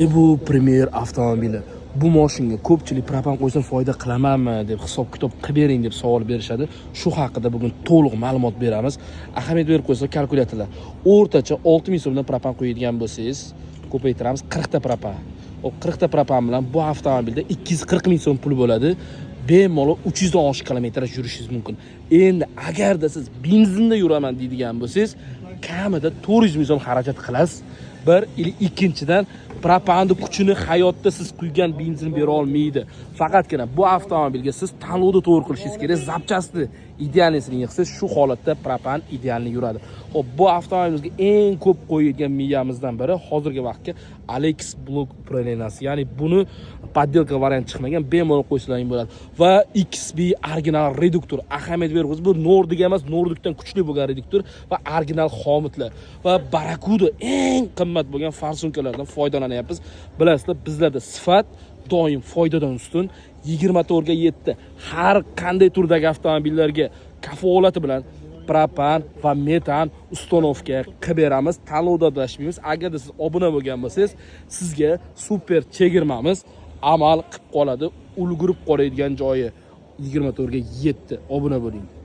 Bu Premier avtomobili. Bu mashinga ko'pchilik propan qo'ysa foyda qilamanmi deb hisob-kitob qilib bering deb savol berishadi. Shu haqida bugun to'liq ma'lumot beramiz. Ahamiyat berib qo'ysa kalkulyatorlar. O'rtacha 6000 so'mdan propan qo'yadigan bo'lsangiz, ko'paytiramiz 40 ta propan. O 40 ta propan bilan bu avtomobilda 240 ming so'm pul bo'ladi. Bemalol 300 dan oshiq kilometraj yurishingiz mumkin. Endi agarda siz benzinda yuraman deydigan bo'lsangiz, kamida 400 ming so'm xarajat qilasiz. Bir, ikkinchidan propanni kuchini hayotda siz quygan benzin bera olmaydi. Faqatgina bu avtomobilga siz tanlovda to'g'ri qilishingiz kerak. Zapchasti idealnisini yig'siz, shu holatda propan idealni yuradi. Xo'p, bu avtomobilimizga eng ko'p qo'yilgan miyamizdan biri hozirgi vaqtga Alex Block upravleniyasi. Ya'ni buni poddelka variant chiqmagan, bemalol qo'ysalaring bo'ladi. Va XB original reduktor. Ahamiyat berib bu Nordic emas, Nordicdan kuchli bo'lgan reduktor va original xomitlar va Barracuda eng qimmat bo'lgan farsunkalardan foydalanyapmiz. Bilasizlar, bizlarda sifat doim foydadan ustun. 24 ga 7 har qanday turdagi avtomobillarga kafolati bilan propan va metan uстановка qilib beramiz. Tanlovda adashmaymiz. Agarda siz obuna bo'lgan bo'lsangiz, sizga super chegirmamiz amal qilib qoladi. Ulgurib qoladigan joyi 24 ga 7 obuna bo'ling.